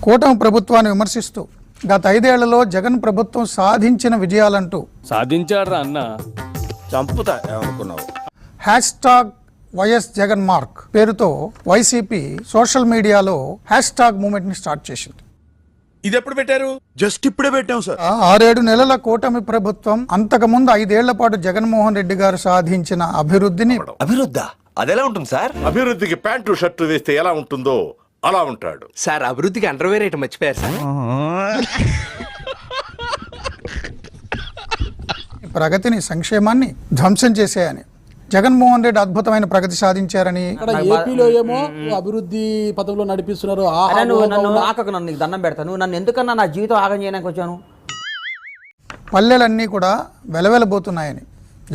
కూటమి ప్రభుత్వాన్ని విమర్శిస్తూ గత 5 ఏళ్లలో జగన్ ప్రభుత్వం సాధించిన విజయాలంటూ సాధించాడ్రా అన్న. చంపుతా ఏమనుకున్నావు. వైఎస్ జగన్ మార్క్ పేరుతో వైసీపీ సోషల్ మీడియాలో #మూమెంట్ ని స్టార్ట్ చేసింది. ఇది ఎప్పుడు పెట్టారు? జస్ట్ ఇప్పుడే పెట్టాం సార్. 6-7 నెలల కూటమి ప్రభుత్వం అంతకుముందు 5 ఏళ్ల పాటు జగన్మోహన్ రెడ్డి గారు సాధించిన అభివృద్ధిని అదెలా ఉంటుంది సార్? అభివృద్ధికి ప్యాంటు షర్టు వేస్తే ఎలా ఉంటుందో అలా ఉంటాడు సార్. అభివృద్ధికి అండర్వేర్ ఐటమ్ మర్చిపోయారు సార్. ప్రగతిని సంక్షేమాన్ని ధ్వంసం చేసేయని జగన్మోహన్ రెడ్డి అద్భుతమైన ప్రగతి సాధించారని, ఏపీలో ఏమో అభివృద్ధి పదంలో నడిపిస్తున్నారు. నన్ను దండం పెడతాను. నన్ను ఎందుకన్నా నా జీవితం ఆగం చేయడానికి వచ్చాను. పల్లెలన్నీ కూడా వెలవెలబోతున్నాయని,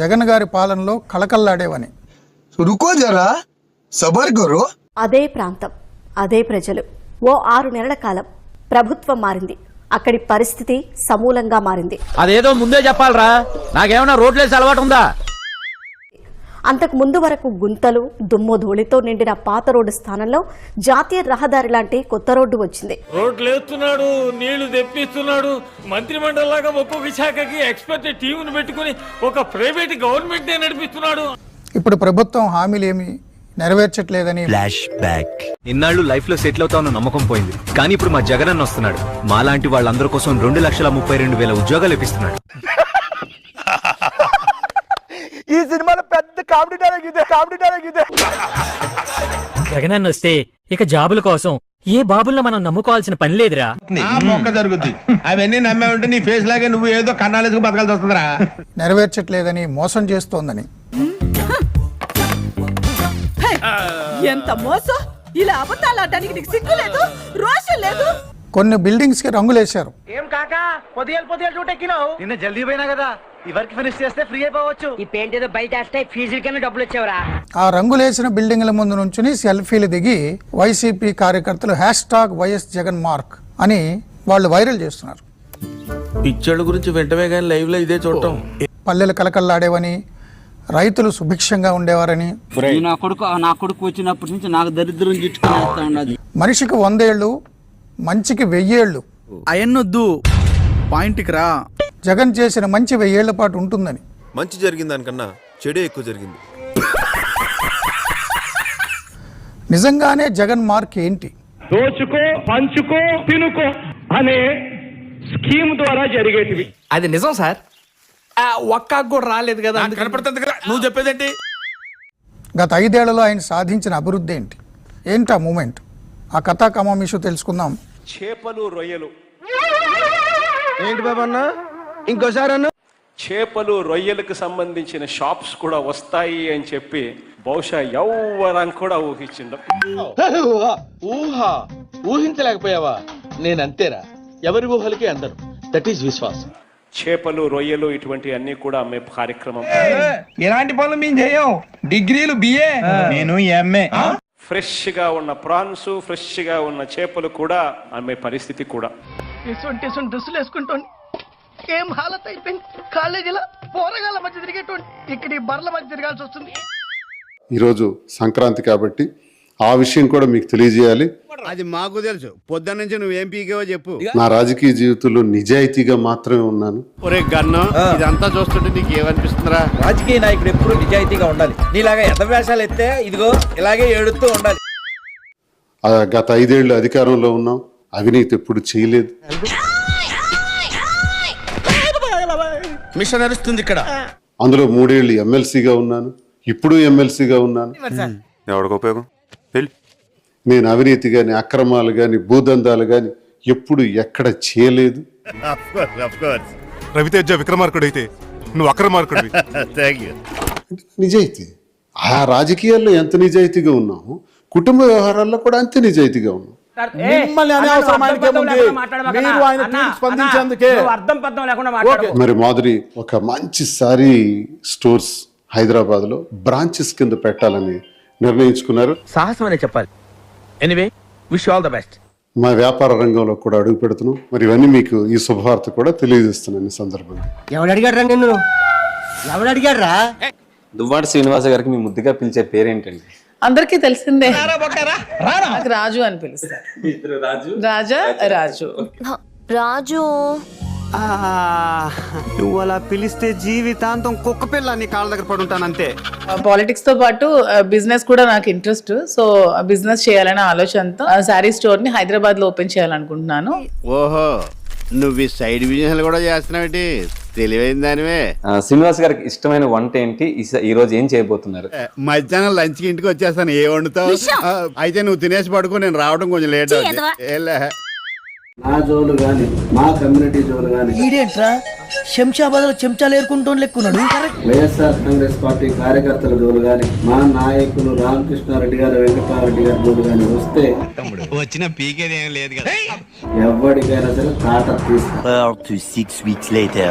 జగన్ గారి పాలనలో కళకళలాడేవని. అదే ప్రాంతం, అదే ప్రజలు. ఓ 6 నెలల కాలం ప్రభుత్వం మారింది. అక్కడి పరిస్థితి సమూలంగా మారింది. అదేదో ముందే చెప్పాలరా, నాకేమన్నా రోడ్లేసి అలవాటు ఉందా? అంతకు ముందు వరకు గుంతలు, దుమ్ము ధూళితో నిండిన పాత రోడ్డు స్థానంలో జాతీయ రహదారి లాంటి కొత్త రోడ్డు వచ్చింది. రోడ్లు వేస్తున్నాడు, నీళ్లు తెప్పిస్తున్నాడు. మంత్రి మండలిలాగా ఒక్కొక్క శాఖకి ఎక్స్పర్ట్ టీంను పెట్టుకుని ఒక ప్రైవేట్ గవర్నమెంట్ నడిపిస్తున్నాడు. ఇప్పుడు ప్రభుత్వం హామీలేమి నెరవేర్చట్లేదని, ఫ్లాష్ బ్యాక్. ఇన్నాళ్ళు లైఫ్ లో సెటిల్ అవుతామన్న నమ్మకం పోయింది. కానీ ఇప్పుడు మా జగన్ వస్తున్నాడు. మాలాంటి వాళ్ళందరి కోసం 2,32,000 ఉద్యోగాలు ఇప్పిస్తున్నాడు. ఈ సినిమాలో పెద్ద కామెడీ డైలాగ్ ఇదే. జగనన్న వస్తే ఇక జాబుల కోసం ఏ బాబుల్లో మనం నమ్ముకోవాల్సిన పని లేదురా. మొక్క జరుగుద్ది. అవన్నీ నమ్మే ఉంటే నీ ఫేస్ లాగే నువ్వు ఏదో కన్నాలేసుకు బతకాల్సి వస్తుందిరా. నెరవేర్చట్లేదని, మోసం చేస్తోందని. ఎంత మోసం! ఇలా అబద్ధాలు ఆడడానికి నీకు సిగ్గు లేదు, రోషం లేదు. కొన్ని బిల్డింగ్స్ కి రంగులేశారు. ఏం కాకా పొద్దులు చూటెక్కినావు? నిన్న జల్దీ పోయినా కదా, ఈ వర్క్ ఫినిష్ చేస్తే ఫ్రీ అయిపోవచ్చు. ఈ పెయింట్ ఏదో బయట వేస్తే ఫీజు కన్నా డబ్బులు వచ్చేవరా. ఆ రంగులేసిన బిల్డింగ్ల ముందు నుంచుని సెల్ఫీలు దిగి వైసీపీ కార్యకర్తలు #వైఎస్ జగన్ మార్క్ అని వాళ్ళు వైరల్ చేస్తున్నారు. పిచ్చోళ్ళ గురించి వెంటనే కానీ లైవ్ లో ఇదే చూడటం. పల్లెలు కలకల్లాడేవని, రైతులు సుభిక్షంగా ఉండేవారని, నా కొడుకు వచ్చినప్పటి నుంచి నాకు దరిద్రం చుట్టుకుని మనిషికి 100 ఏళ్ళు, మంచికి 1000 ఏళ్ళు. అయన్నొద్దు, పాయింట్కి రా. జగన్ చేసిన మంచి 1000 ఏళ్ల పాటు ఉంటుందని. మంచి జరిగిన దానికన్నా చెడే ఎక్కువ జరిగింది. నిజంగానే జగన్ మార్క్ ఏంటి? దోచుకో, పంచుకో, తినుకో అనే స్కీమ్ ద్వారా జరిగేటివి. అది నిజం సార్. ఒక్కకు కూడా రాలేదు కదా, కనపడుతుంది కదా. నువ్వు చెప్పేదేంటి? గత 5 ఏళ్లలో ఆయన సాధించిన అభివృద్ధి ఏంటి? ఏంటా మూమెంట్? ఆ కథా కమామిషు తెలుసుకుందాం. చేపలు, రొయ్యలు. ఏంటి బాబన్న, ఇంకోసారి అన్న. చేపలు, రొయ్యలకు సంబంధించిన షాప్స్ కూడా వస్తాయి అని చెప్పి బహుశా ఎవ్వరం కూడా ఊహించిండ. ఊహించలేకపోయావా? నేనంతేరా, ఎవరి ఊహలకి అందరు. దట్ ఈస్ విశ్వాసం. చేపలు, రొయ్యలు ఇటువంటి అన్ని కూడా అమ్మే కార్యక్రమం. ఎలాంటి పనులు మేము చేయం. డిగ్రీలు BA, నేను MA. ఫ్రెష్ గా ఉన్న ప్రాన్స్, ఫ్రెష్ గా ఉన్న చేపలు కూడా అమ్మే పరిస్థితి కూడా. డ్రెస్సులు వేసుకుంటోండి. ఏం హాలత్ అయిపోయింది. కాలేజీలో పోరగాళ్ళ మధ్య తిరిగేటోండి, ఇక్కడ బర్ల మధ్య తిరగాల్సి వస్తుంది. ఈరోజు సంక్రాంతి కాబట్టి ఆ విషయం కూడా మీకు తెలియజేయాలి. అది మాకు తెలుసు. పొద్దున్న నుంచి నువ్వు ఏం పీకేవో చెప్పు. నా రాజకీయ జీవితంలో నిజాయితీగా మాత్రమే ఉన్నాను. ఒరే గన్ను, ఇదంతా చూస్తుంటే నీకు ఏమనిపిస్తుందిరా? రాజకీయ నాయకుడు ఎప్పుడు నిజాయితీగా ఉండాలి. నీలాగా ఎంత వేషాలు ఎత్తే ఇదిగో ఇలాగే ఏడుతూ ఉండాలి. గత 5 ఏళ్ళు అధికారంలో ఉన్నాం, అవినీతి ఎప్పుడు చేయలేదు. మిషన్ నడుస్తుంది ఇక్కడ. అందులో 3 ఏళ్ళు ఎమ్మెల్సీగా ఉన్నాను, ఇప్పుడు ఎమ్మెల్సీగా ఉన్నాను. ఎవరికి ఉపయోగం? నేను అవినీతి గాని, అక్రమాలు గాని, భూదందాలు గాని ఎప్పుడు ఎక్కడ చేయలేదు. రవితేజ విక్రమార్కుడు అయితే నువ్వు అక్రమార్కుడివి. నిజాయితీ. ఆ రాజకీయాల్లో ఎంత నిజాయితీగా ఉన్నాము, కుటుంబ వ్యవహారాల్లో కూడా అంతే నిజాయితీగా ఉన్నాం. మిమ్మల్ని అనవసరం ఆయనకేముంది? మీరు ఆయన తీర్పు స్పందించేందుకే. మరి మాదిరి ఒక మంచి సారీ స్టోర్స్ హైదరాబాద్ లో బ్రాంచెస్ కింద పెట్టాలని నిర్ణయించుకున్నారు. సాహసం అనే చెప్పాలి. Anyway, wish all the best. మా వ్యాపార రంగంలో కూడా అడుగు పెడుతున్నాం. మరి ఇవన్నీ మీకు ఈ శుభవార్త కూడా తెలియజేస్తున్నాను ఈ సందర్భంగా. ఎవడు అడిగాడ్రా నిన్ను? ఎవడు అడిగాడ్రా? దువ్వాడ శ్రీనివాస గారికి మీ ముద్దుగా పిలిచే పేరేంటండి? అందరికీ తెలిసిందే. నాకు రాజు అని పిలుస్తారు. రాజా రాజు. రాజు నువ్వు అలా పిలిస్తే జీవితాంతం కుక్క పిల్ల నీ కాళ్ళ దగ్గర పడుంటానంతే. పాలిటిక్స్ తో పాటు బిజినెస్ కూడా నాకు ఇంట్రెస్ట్. సో బిజినెస్ చేయాలనే ఆలోచనతో శారీ స్టోర్ ని హైదరాబాద్ లో ఓపెన్ చేయాలనుకుంటున్నాను. ఓహో, నువ్వు సైడ్ బిజినెస్ కూడా చేస్తున్నావు, తెలివైన దానివే. శ్రీనివాస్ గారికి ఇష్టమైన వంట ఏంటి? ఈ రోజు ఏం చేయబోతున్నారు? మధ్యాహ్నం లంచ్ కి ఇంటికి వచ్చేస్తాను, ఏ వండుతావు? అయితే నువ్వు తినేసి పడుకో, నేను రావడం కొంచెం లేట్ అవుతుంది. నా జోలు గాని మా కమ్యూనిటీ జోలు గాని ఈడేంట్రా శంషాబాద్ లో చెంచాలు ఏరుకుంటూ లెక్కున్నాడు. వైఎస్ఆర్ కాంగ్రెస్ పార్టీ కార్యకర్తల జోలు గాని మా నాయకులు రామకృష్ణారెడ్డి గారు, వెంకటరామరెడ్డి గారి జోలు గాని వస్తే వచ్చిన పీకేది ఏం లేదు కదా. ఎవరికైనా సరే తాట తీస్తా. 6 weeks later.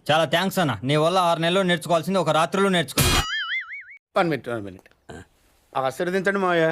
చాలా థ్యాంక్స్ అన్న. నీ వల్ల 6 నెలల్లో నేర్చుకోవాల్సింది ఒక రాత్రిలో నేర్చుకున్నా. 1 minute ఆశీర్వదించండి మావయ్య.